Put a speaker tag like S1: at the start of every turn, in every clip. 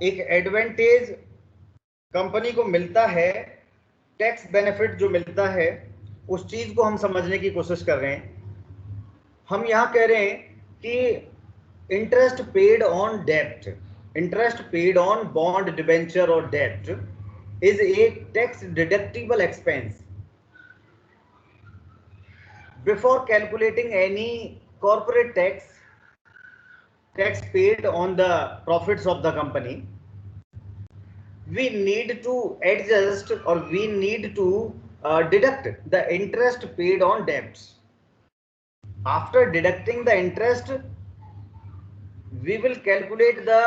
S1: एक advantage company को मिलता है, टैक्स बेनिफिट जो मिलता है, उस चीज को हम समझने की कोशिश कर रहे हैं। हम यहां कह रहे हैं कि इंटरेस्ट पेड ऑन डेब्ट, interest paid on bond, debenture और डेब्ट is A tax deductible expense before calculating any corporate tax paid on the profits of the company. We need to adjust, or we need to deduct the interest paid on debts. After deducting the interest, we will calculate the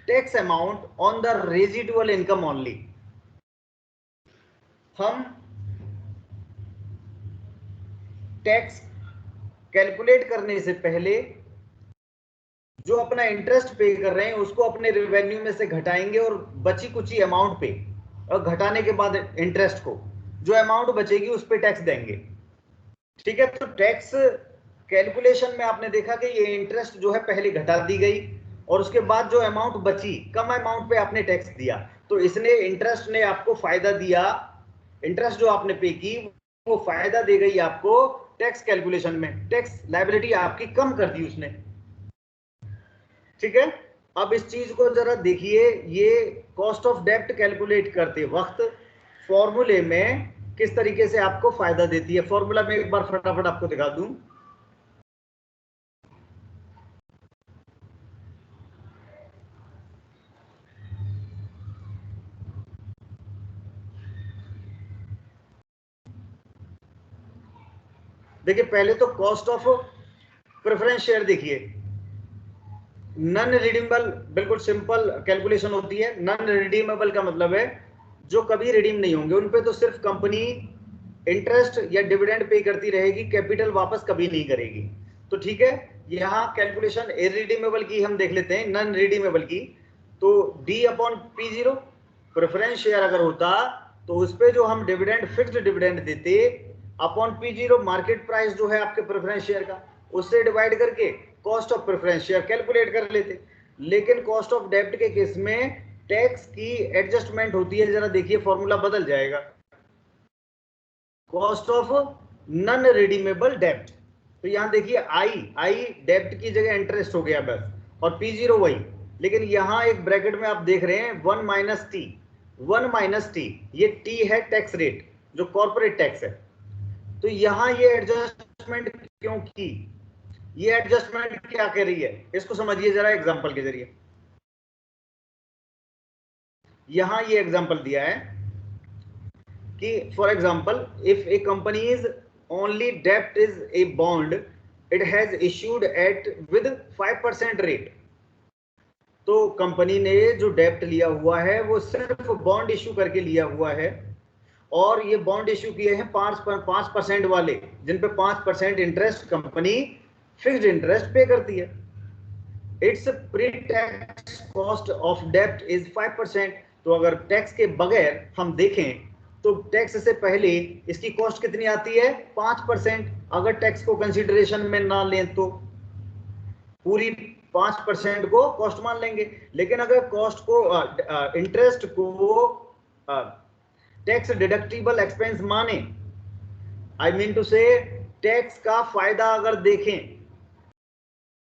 S1: tax amount on the residual income only. हम tax calculate करने से पहले जो अपना interest पे कर रहे हैं उसको अपने रेवेन्यू में से घटाएंगे और बची कुची अमाउंट पे, और घटाने के बाद इंटरेस्ट को जो अमाउंट बचेगी उस पे टैक्स देंगे। ठीक है, तो टैक्स कैलकुलेशन में आपने देखा कि ये इंटरेस्ट जो है पहले घटा दी गई और उसके बाद जो अमाउंट बची, कम अमाउंट पे आपने टैक्स दिया, तो इसने इंटरेस्ट ने आपको फायदा दिया, इंटरेस्ट जो आपने पे की वो फायदा दे गई आपको टैक्स कैलकुलेशन में, टैक्स लायबिलिटी आपकी कम कर दी उसने। ठीक है, अब इस चीज को जरा देखिए, ये कॉस्ट ऑफ डेब्ट कैलकुलेट करते वक्त फॉर्मूले में किस तरीके से आपको फायदा देती है। फॉर्मूला में एक बार फटाफट आपको दिखा दूं। देखिए, पहले तो कॉस्ट ऑफ प्रेफरेंस शेयर देखिए, नॉन रिडीमेबल, बिल्कुल सिंपल कैलकुलेशन होती है। नॉन रिडीमेबल का मतलब है जो कभी रिडीम नहीं होंगे, उन पे तो सिर्फ कंपनी इंटरेस्ट या डिविडेंड पे करती रहेगी, कैपिटल वापस कभी नहीं करेगी। तो ठीक है, यहाँ कैलकुलेशन इरिडीमेबल की हम देख लेते हैं, नॉन रिडीमेबल की। तो D upon P zero, preference share अगर होता तो उस पे जो हम डिविडेंड, फिक्स्ड डिविडेंड देते, upon P zero market price जो है आपके प्रेफरेंस शेयर का, उससे डिवाइड करके cost of preference share calculate कर लेते। लेकिन कॉस्ट ऑफ डेब्ट के केस में टैक्स की एडजस्टमेंट होती है, जरा देखिए फॉर्मूला बदल जाएगा। कॉस्ट ऑफ नॉन रिडीमेबल डेब्ट, तो यहां देखिए आई डेब्ट की जगह इंटरेस्ट हो गया बस, और पी जीरो वही, लेकिन यहां एक ब्रैकेट में आप देख रहे हैं 1 माइनस टी, 1 माइनस टी, ये टी है टैक्स रेट जो कॉर्पोरेट टैक्स है। तो यहां ये एडजस्टमेंट क्यों की, ये एडजस्टमेंट क्या कह रही है, इसको समझिए जरा एग्जांपल के जरिए। यहां ये एग्जांपल दिया है कि for example if a company is only डेब्ट is a bond it has issued at with 5% rate. तो कंपनी ने जो डेब्ट लिया हुआ है वो सिर्फ बॉन्ड इश्यू करके लिया हुआ है, और ये बॉन्ड इश्यू किए हैं 5% वाले, जिन पे 5% इंटरेस्ट कंपनी फिक्स्ड इंटरेस्ट पे करती है। It's pre tax cost of डेब्ट इज 5%। तो अगर टैक्स के बगैर हम देखें तो टैक्स से पहले इसकी कॉस्ट कितनी आती है, 5%। अगर टैक्स को कंसिडरेशन में ना लें तो पूरी 5% को कॉस्ट मान लेंगे। लेकिन अगर कॉस्ट को इंटरेस्ट को टैक्स डिडक्टिबल एक्सपेंस माने, आई मीन टू से टैक्स का फायदा अगर देखें,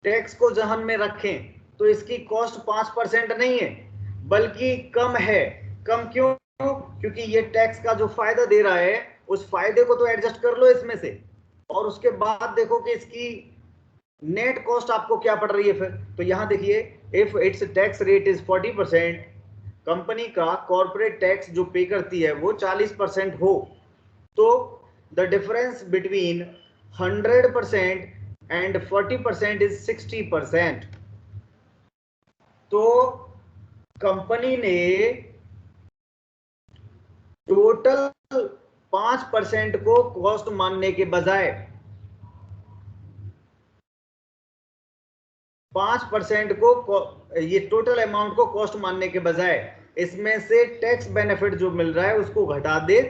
S1: टैक्स को जहन में रखें, तो इसकी कॉस्ट 5% नहीं है बल्कि कम है। कम क्यों, क्योंकि ये टैक्स का जो फायदा दे रहा है उस फायदे को तो एडजस्ट कर लो इसमें से, और उसके बाद देखो कि इसकी नेट कॉस्ट आपको क्या पड़ रही है फिर। तो यहां देखिए, if it's tax rate is 40%, company का कॉर्पोरेट टैक्स जो पे करती है वो 40% हो, तो the difference between 100% and 40% is 60%। तो कंपनी ने टोटल 5% को कॉस्ट मानने के बजाय 5% को, ये टोटल अमाउंट को कॉस्ट मानने के बजाय इसमें से टैक्स बेनिफिट जो मिल रहा है उसको घटा दे,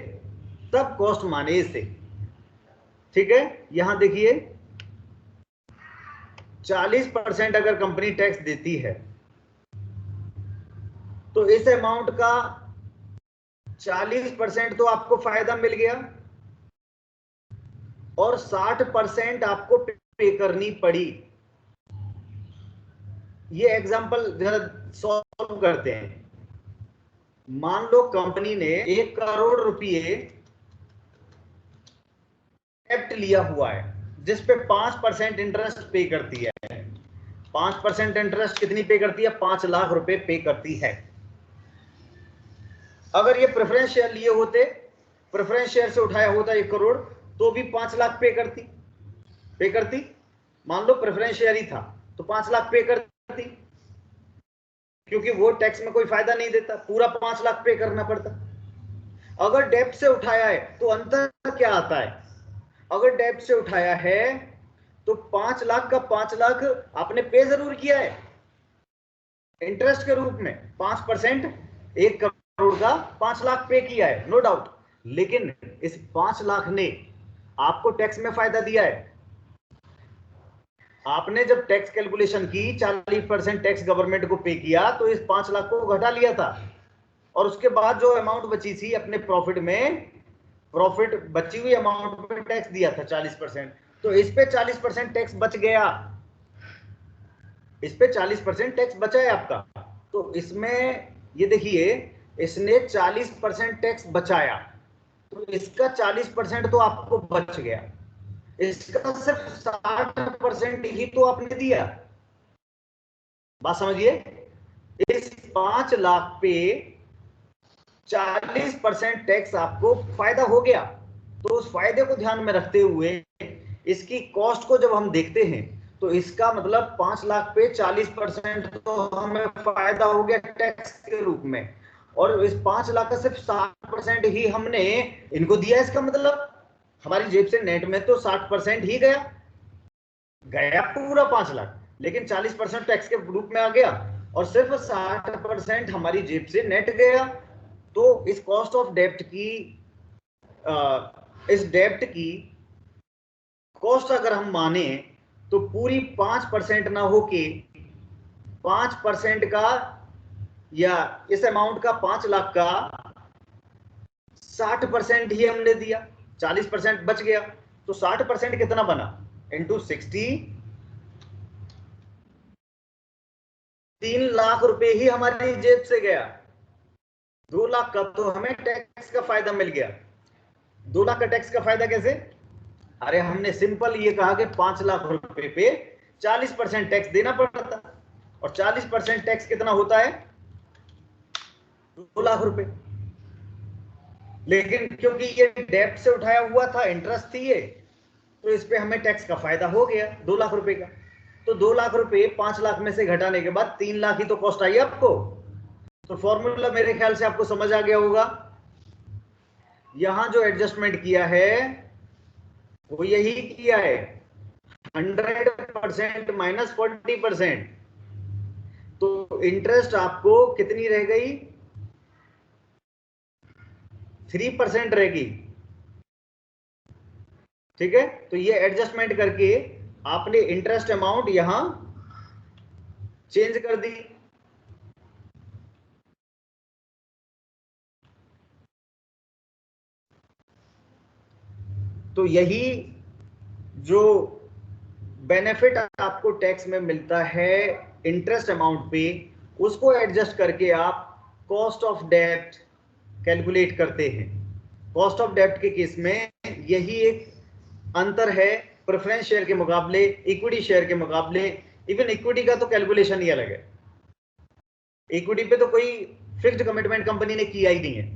S1: तब कॉस्ट माने इसे। ठीक है, यहां देखिए 40% अगर कंपनी टैक्स देती है तो इस अमाउंट का 40% तो आपको फायदा मिल गया और 60% आपको पे करनी पड़ी। ये एग्जांपल जरा सॉल्व करते हैं। मान लो कंपनी ने 1 करोड़ रुपए डेब्ट लिया हुआ है जिस पे 5% इंटरेस्ट पे करती है। 5% इंटरेस्ट कितनी पे करती है? 5 लाख रुपए पे करती है। अगर ये प्रेफरेंस शेयर लिए होते, प्रेफरेंस शेयर से उठाया होता 1 करोड़, तो भी 5 लाख पे करती। मान लो प्रेफरेंस शेयर ही था तो 5 लाख पे करती, क्योंकि वो टैक्स में कोई फायदा नहीं देता, पूरा 5 लाख पे करना पड़ता। अगर डेब्ट से उठाया है तो अंतर क्या आता है? अगर डेब्ट से उठाया है तो 5 लाख का 5 लाख आपने पे जरूर किया है इंटरेस्ट के रूप में, 5%, 1 करोड़ का 5 लाख पे किया है, नो डाउट। लेकिन इस 5 लाख ने आपको टैक्स में फायदा दिया है। आपने जब टैक्स कैलकुलेशन की 40% टैक्स गवर्नमेंट को पे किया तो इस 5 लाख को घटा लिया था, और उसके बाद जो अमाउंट बची थी अपने प्रॉफिट में, प्रॉफिट बची हुई अमाउंट पे टैक्स दिया था 40%, तो इस पे 40% टैक्स बच गया, इस पे 40% टैक्स बचा है आपका। तो इसमें ये देखिए, इसने 40% टैक्स बचाया, तो इसका 40% तो आपको बच गया, इसका सिर्फ 60% ही तो आपने दिया। बात समझिए, इस 5 लाख पे 40% टैक्स आपको फायदा हो गया। तो उस फायदे को ध्यान में रखते हुए इसकी कॉस्ट को जब हम देखते हैं तो इसका मतलब 5 लाख पे 40% तो हमें फायदा हो गया टैक्स के रूप में, और इस 5 लाख का सिर्फ 60% ही हमने इनको दिया। इसका मतलब हमारी जेब से नेट में तो 60% ही गया पूरा 5 लाख, लेकिन 40% टैक्स के रूप में आ गया और सिर्फ 60% हमारी जेब से नेट गया। तो इस कॉस्ट ऑफ डेब्ट की, इस डेब्ट की कॉस्ट अगर हम माने तो पूरी 5% ना होके 5% का, या इस अमाउंट का 5 लाख का 60% ही हमने दिया, 40% बच गया। तो 60% कितना बना? इंटू 60, 3 लाख रुपए ही हमारी जेब से गया। 2 लाख का तो हमें टैक्स का फायदा मिल गया। 2 लाख का टैक्स का फायदा कैसे? अरे हमने सिंपल ये कहा कि 5 लाख रुपए पे 40% टैक्स देना पड़ता, और 40% टैक्स कितना होता है? 2 लाख रुपए। लेकिन क्योंकि ये डेब्ट से उठाया हुआ था, इंटरेस्ट थी ये, तो इस पे हमें टैक्स का फायदा हो गया 2 लाख रुपए का। तो 2 लाख रुपए 5 लाख में से घटाने के बाद 3 लाख ही तो कॉस्ट आई आपको। तो फॉर्मूला मेरे ख्याल से आपको समझ आ गया होगा। यहां जो एडजस्टमेंट किया है वो यही किया है, 100% माइनस 40%। तो इंटरेस्ट आपको कितनी रह गई? 3% रहेगी। ठीक है, तो ये एडजस्टमेंट करके आपने इंटरेस्ट अमाउंट यहां चेंज कर दी। तो यही जो बेनिफिट आपको टैक्स में मिलता है इंटरेस्ट अमाउंट पे, उसको एडजस्ट करके आप कॉस्ट ऑफ डेब्ट कैलकुलेट करते हैं। कॉस्ट ऑफ डेब्ट के केस में यही एक अंतर है प्रेफरेंस शेयर के मुकाबले, इक्विटी शेयर के मुकाबले। इवन इक्विटी का तो कैलकुलेशन ही अलग है, इक्विटी पे तो कोई फिक्स्ड कमिटमेंट कंपनी ने किया ही नहीं है।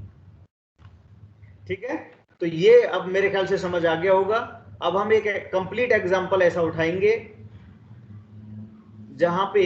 S1: ठीक है, तो ये अब मेरे ख्याल से समझ आ गया होगा। अब हम एक कंप्लीट एग्जांपल ऐसा उठाएंगे जहां पे